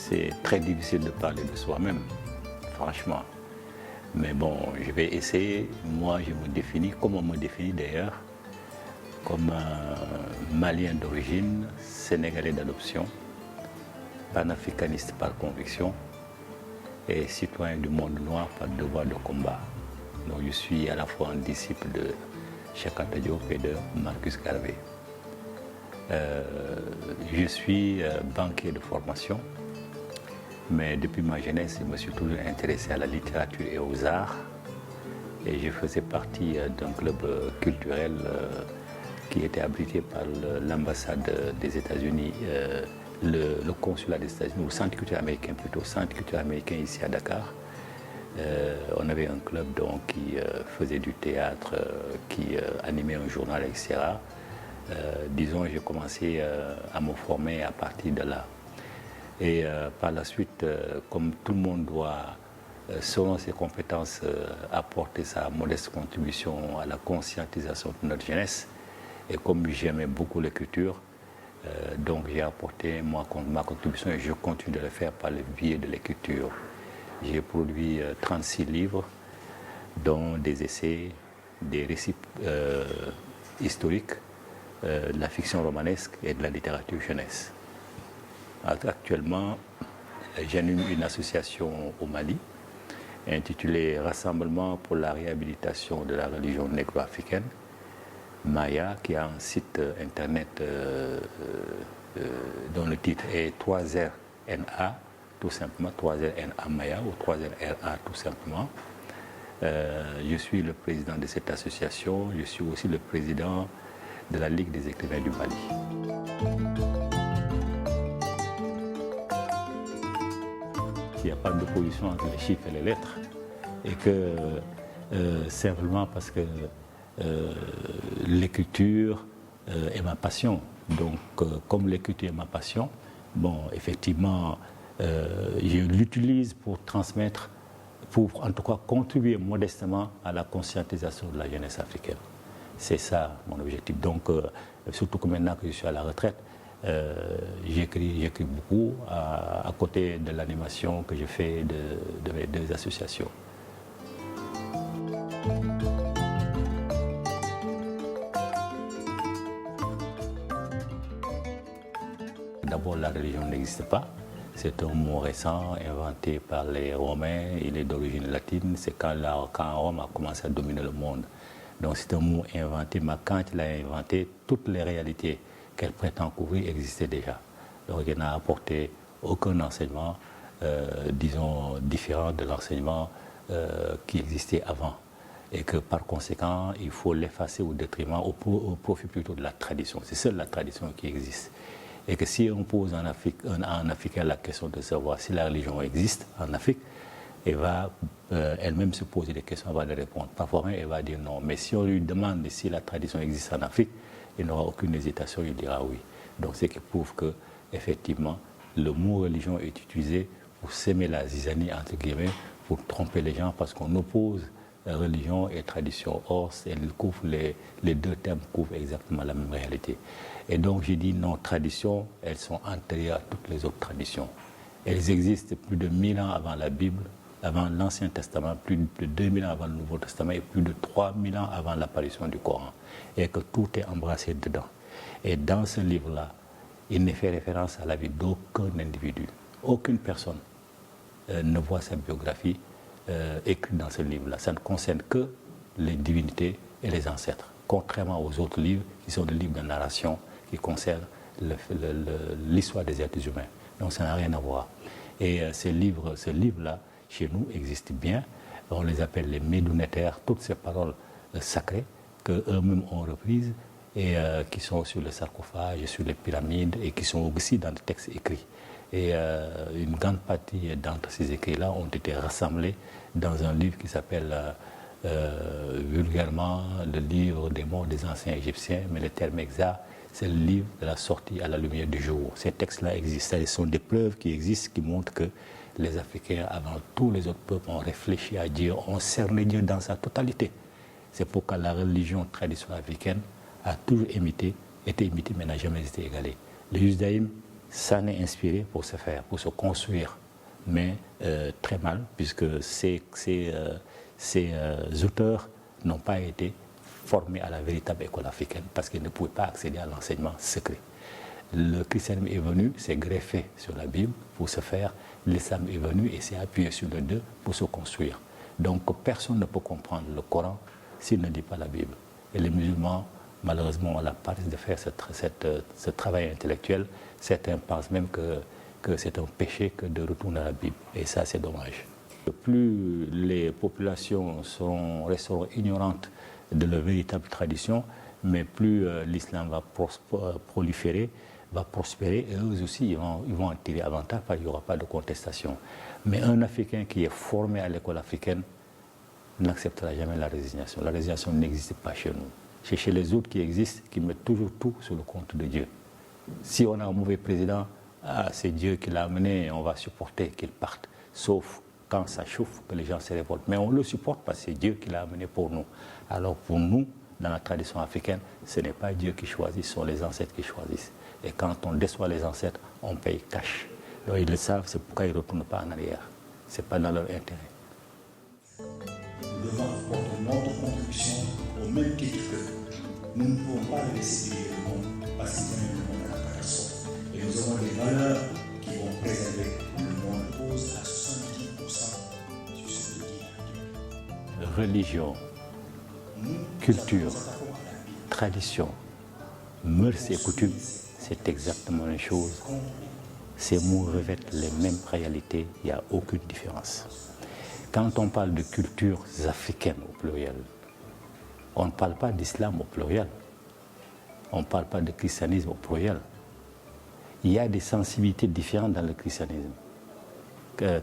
c'est très difficile de parler de soi-même, franchement. Mais bon, je vais essayer. Moi, je me définis, comme on me définit d'ailleurs, comme un Malien d'origine, Sénégalais d'adoption, panafricaniste par conviction et citoyen du monde noir par devoir de combat. Donc je suis à la fois un disciple de Cheikh Anta Diop et de Marcus Garvey. Je suis banquier de formation, mais depuis ma jeunesse, je me suis toujours intéressé à la littérature et aux arts. Et je faisais partie d'un club culturel qui était abrité par l'ambassade des États-Unis, le consulat des États-Unis, ou centre culturel américain plutôt, centre culturel américain ici à Dakar. On avait un club donc, qui faisait du théâtre, qui animait un journal, etc. Disons, j'ai commencé à me former à partir de là. Et par la suite, comme tout le monde doit, selon ses compétences, apporter sa modeste contribution à la conscientisation de notre jeunesse, et comme j'aimais beaucoup l'écriture, donc j'ai apporté ma contribution et je continue de le faire par le biais de l'écriture. J'ai produit 36 livres, dont des essais, des récits historiques, de la fiction romanesque et de la littérature jeunesse. Actuellement, j'anime une association au Mali intitulée Rassemblement pour la réhabilitation de la religion négro-africaine, Maya, qui a un site internet dont le titre est 3RNA, tout simplement, 3RNA Maya ou 3RNA tout simplement. Je suis le président de cette association, je suis aussi le président de la Ligue des écrivains du Mali. Il n'y a pas d'opposition entre les chiffres et les lettres, et que simplement parce que l'écriture est ma passion. Donc, comme l'écriture est ma passion, bon, effectivement, je l'utilise pour transmettre, pour en tout cas contribuer modestement à la conscientisation de la jeunesse africaine. C'est ça mon objectif. Donc, surtout que maintenant que je suis à la retraite, j'écris beaucoup à côté de l'animation que je fais de mes deux associations. D'abord, la religion n'existe pas. C'est un mot récent inventé par les Romains. Il est d'origine latine. C'est quand Rome a commencé à dominer le monde. Donc c'est un mot inventé, mais quand il a inventé, toutes les réalités qu'elle prétend couvrir existaient déjà. Donc il n'a apporté aucun enseignement, disons, différent de l'enseignement qui existait avant. Et que par conséquent, il faut l'effacer au détriment, au profit plutôt de la tradition. C'est seule la tradition qui existe. Et que si on pose en Africain la question de savoir si la religion existe en Afrique, elle va elle-même se poser des questions avant de répondre. Parfois même, elle va dire non. Mais si on lui demande si la tradition existe en Afrique, il n'aura aucune hésitation, il dira oui. Donc c'est qui prouve que, effectivement, le mot religion est utilisé pour s'aimer la zizanie, entre guillemets, pour tromper les gens, parce qu'on oppose religion et tradition. Or, les deux termes couvrent exactement la même réalité. Et donc, j'ai dit non, traditions, elles sont antérieures à toutes les autres traditions. Elles existent plus de 1000 ans avant la Bible, avant l'Ancien Testament, plus de 2000 ans avant le Nouveau Testament et plus de 3000 ans avant l'apparition du Coran. Et que tout est embrassé dedans. Et dans ce livre-là, il ne fait référence à la vie d'aucun individu. Aucune personne ne voit sa biographie écrite dans ce livre-là. Ça ne concerne que les divinités et les ancêtres, contrairement aux autres livres qui sont des livres de narration qui concernent l'histoire des êtres humains. Donc ça n'a rien à voir. Et ce livre-là, chez nous, existe bien. On les appelle les médounétaires, toutes ces paroles sacrées qu'eux-mêmes ont reprises et qui sont sur les sarcophages, sur les pyramides et qui sont aussi dans des textes écrits. Et une grande partie d'entre ces écrits-là ont été rassemblés dans un livre qui s'appelle vulgairement le livre des morts des anciens Égyptiens, mais le terme exact, c'est le livre de la sortie à la lumière du jour. Ces textes-là existent, ce sont des preuves qui existent, qui montrent que les Africains, avant tous les autres peuples, ont réfléchi à Dieu, ont cerné Dieu dans sa totalité. C'est pourquoi la religion traditionnelle africaine a toujours été imitée, mais n'a jamais été égalée. Le judaïsme Ça n'est inspiré pour se faire, pour se construire, mais très mal, puisque ces auteurs n'ont pas été formés à la véritable école africaine parce qu'ils ne pouvaient pas accéder à l'enseignement secret. Le christianisme est venu, s'est greffé sur la Bible pour se faire. L'islam est venu et s'est appuyé sur les deux pour se construire. Donc personne ne peut comprendre le Coran s'il ne dit pas la Bible. Et les musulmans, malheureusement, ont la paresse de faire ce travail intellectuel. Certains pensent même que c'est un péché que de retourner à la Bible. Et ça, c'est dommage. Plus les populations resteront ignorantes de leur véritable tradition, mais plus l'islam va proliférer, va prospérer, et eux aussi ils vont en tirer avantage parce qu'il n'y aura pas de contestation. Mais un Africain qui est formé à l'école africaine n'acceptera jamais la résignation. La résignation n'existe pas chez nous. C'est chez les autres qui existent, qui mettent toujours tout sur le compte de Dieu. Si on a un mauvais président, c'est Dieu qui l'a amené, on va supporter qu'il parte. Sauf quand ça chauffe, que les gens se révoltent. Mais on le supporte parce que c'est Dieu qui l'a amené pour nous. Alors pour nous, dans la tradition africaine, ce n'est pas Dieu qui choisit, ce sont les ancêtres qui choisissent. Et quand on déçoit les ancêtres, on paye cash. Donc ils le savent, c'est pourquoi ils ne retournent pas en arrière. Ce n'est pas dans leur intérêt. Nous devons apporter notre contribution au même titre que nous ne pouvons pas laisser vivre le monde parce qu'il y a le monde à la catastrophe. Et nous avons des valeurs qui vont préserver le monde cause à 70% sur ce que dit. Religion, culture, tradition, mœurs et coutumes, c'est exactement la même chose. Ces mots revêtent les mêmes réalités, il n'y a aucune différence. Quand on parle de cultures africaines au pluriel, on ne parle pas d'islam au pluriel, on ne parle pas de christianisme au pluriel. Il y a des sensibilités différentes dans le christianisme.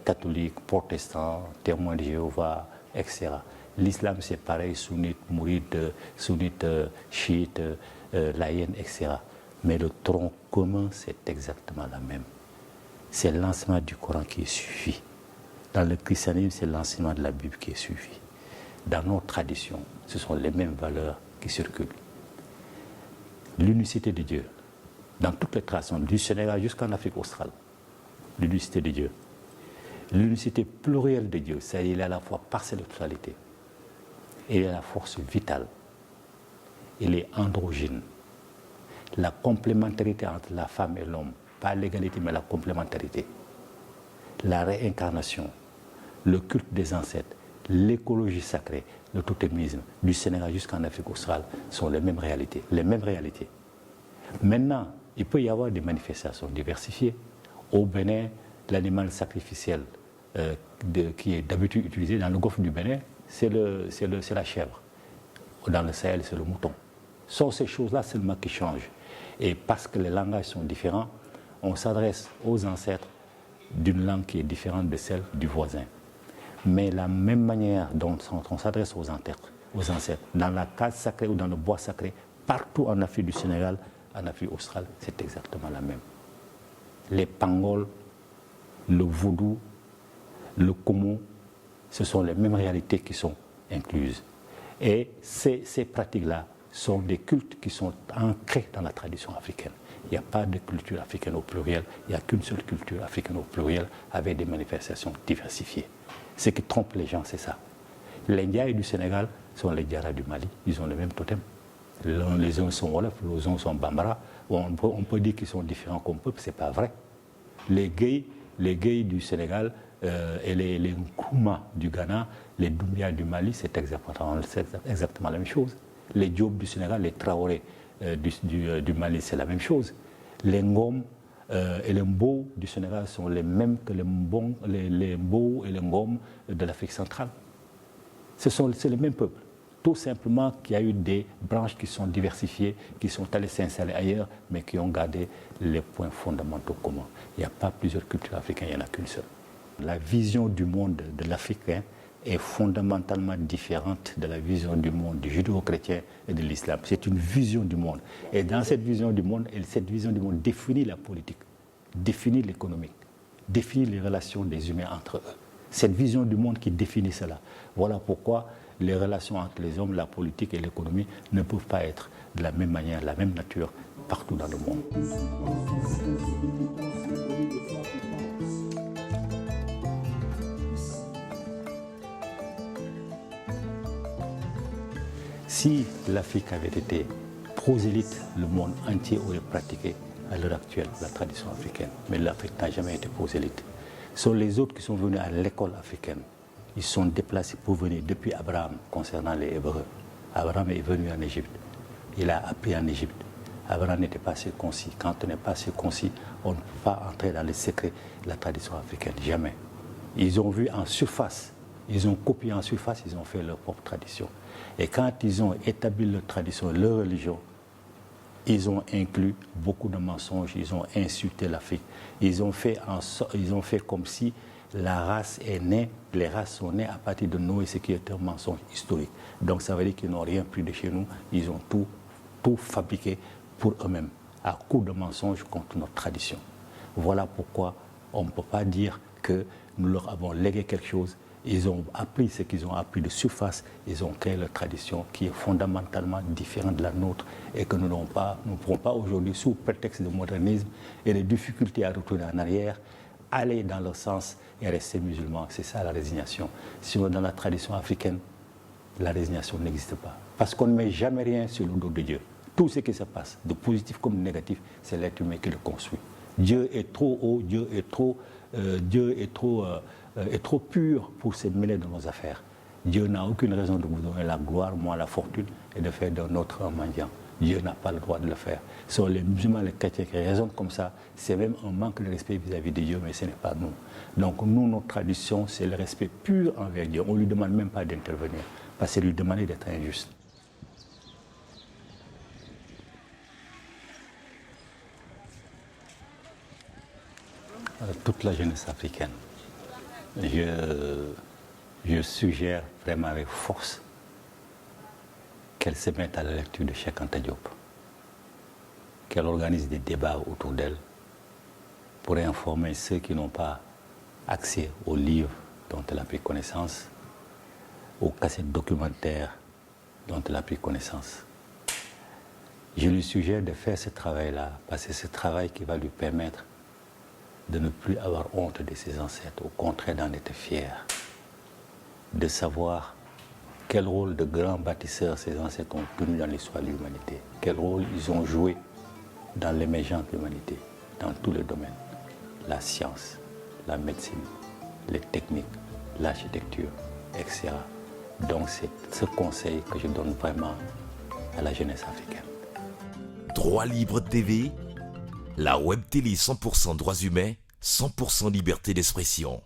Catholique, protestant, témoin de Jéhovah, etc. L'islam c'est pareil, sunnite, mouride, sunnite, chiite, laïenne, etc. Mais le tronc commun c'est exactement la même. C'est l'enseignement du Coran qui est suivi. Dans le christianisme, c'est l'enseignement de la Bible qui est suivi. Dans nos traditions, ce sont les mêmes valeurs qui circulent. L'unicité de Dieu, dans toutes les traditions, du Sénégal jusqu'en Afrique australe, l'unicité de Dieu. L'unicité plurielle de Dieu, c'est-à-dire il est à la fois partielle de totalité. Il est la force vitale. Il est androgyne. La complémentarité entre la femme et l'homme, pas l'égalité, mais la complémentarité. La réincarnation, le culte des ancêtres, l'écologie sacrée, le totémisme, du Sénégal jusqu'en Afrique australe, sont les mêmes réalités. Les mêmes réalités. Maintenant, il peut y avoir des manifestations diversifiées. Au Bénin, l'animal sacrificiel qui est d'habitude utilisé dans le golfe du Bénin, c'est la chèvre. Dans le Sahel, c'est le mouton. Ce sont ces choses-là seulement qui changent. Et parce que les langages sont différents, on s'adresse aux ancêtres d'une langue qui est différente de celle du voisin. Mais la même manière dont on s'adresse aux ancêtres, dans la case sacrée ou dans le bois sacré, partout en Afrique du Sénégal, en Afrique australe, c'est exactement la même. Les pangols, le vaudou, le komo, ce sont les mêmes réalités qui sont incluses. Et ces pratiques-là sont des cultes qui sont ancrés dans la tradition africaine. Il n'y a pas de culture africaine au pluriel, il n'y a qu'une seule culture africaine au pluriel avec des manifestations diversifiées. Ce qui trompe les gens, c'est ça. Les Ndiaye du Sénégal sont les Diarra du Mali, ils ont le même totem. Les uns sont Wolof, les uns sont Bambara. On peut dire qu'ils sont différents comme peuple, ce n'est pas vrai. Les Guèye du Sénégal et les Nkouma du Ghana, les Doumbia du Mali, c'est exactement la même chose. Les Diop du Sénégal, les Traoré du Mali, c'est la même chose. Les Ngom et les Mbo du Sénégal sont les mêmes que les Mbo et les Ngom de l'Afrique centrale. C'est les mêmes peuples. Tout simplement qu'il y a eu des branches qui sont diversifiées, qui sont allées s'installer ailleurs, mais qui ont gardé les points fondamentaux communs. Il n'y a pas plusieurs cultures africaines, il n'y en a qu'une seule. La vision du monde de l'Africain est fondamentalement différente de la vision du monde du judéo-chrétien et de l'islam. C'est une vision du monde. Et dans cette vision du monde définit la politique, définit l'économie, définit les relations des humains entre eux. Cette vision du monde qui définit cela. Voilà pourquoi les relations entre les hommes, la politique et l'économie ne peuvent pas être de la même manière, la même nature partout dans le monde. Si l'Afrique avait été prosélyte, le monde entier aurait pratiqué à l'heure actuelle la tradition africaine. Mais l'Afrique n'a jamais été prosélyte. Ce sont les autres qui sont venus à l'école africaine. Ils sont déplacés pour venir depuis Abraham concernant les Hébreux. Abraham est venu en Égypte. Il a appris en Égypte. Abraham n'était pas circoncis. Quand on n'est pas circoncis, on ne peut pas entrer dans les secrets de la tradition africaine. Jamais. Ils ont vu en surface, ils ont copié en surface, ils ont fait leur propre tradition. Et quand ils ont établi leur tradition, leur religion, ils ont inclus beaucoup de mensonges, ils ont insulté l'Afrique. Ils ont fait comme si la race est née, les races sont nées à partir de Noé, ce qui est un mensonge historique. Donc ça veut dire qu'ils n'ont rien pris de chez nous, ils ont tout fabriqué pour eux-mêmes, à coup de mensonges contre notre tradition. Voilà pourquoi on ne peut pas dire que nous leur avons légué quelque chose. Ils ont appris ce qu'ils ont appris de surface, ils ont créé leur tradition qui est fondamentalement différente de la nôtre et que nous ne pourrons pas aujourd'hui, sous prétexte de modernisme et de difficultés à retourner en arrière, aller dans leur sens et rester musulmans. C'est ça la résignation. Sinon, dans la tradition africaine, la résignation n'existe pas. Parce qu'on ne met jamais rien sur le dos de Dieu. Tout ce qui se passe, de positif comme de négatif, c'est l'être humain qui le construit. Dieu est trop haut, Dieu est trop pur pour se mêler de nos affaires. Dieu n'a aucune raison de vous donner la gloire, moi la fortune, et de faire d'un autre un mendiant. Dieu n'a pas le droit de le faire. Ce sont les musulmans, les chrétiens qui raisonnent comme ça. C'est même un manque de respect vis-à-vis de Dieu, mais ce n'est pas nous. Donc nous, notre tradition, c'est le respect pur envers Dieu. On ne lui demande même pas d'intervenir, parce que lui demander d'être injuste. Toute la jeunesse africaine, je suggère vraiment avec force qu'elle se mette à la lecture de Cheikh Anta Diop, qu'elle organise des débats autour d'elle pour informer ceux qui n'ont pas accès aux livres dont elle a pris connaissance, aux cassettes documentaires dont elle a pris connaissance. Je lui suggère de faire ce travail-là, parce que c'est ce travail qui va lui permettre de ne plus avoir honte de ses ancêtres, au contraire d'en être fier, de savoir quel rôle de grands bâtisseurs ces ancêtres ont tenu dans l'histoire de l'humanité, quel rôle ils ont joué dans l'émergence de l'humanité, dans tous les domaines, la science, la médecine, les techniques, l'architecture, etc. Donc c'est ce conseil que je donne vraiment à la jeunesse africaine. Droit Libre TV, la web télé 100% droits humains, 100% liberté d'expression.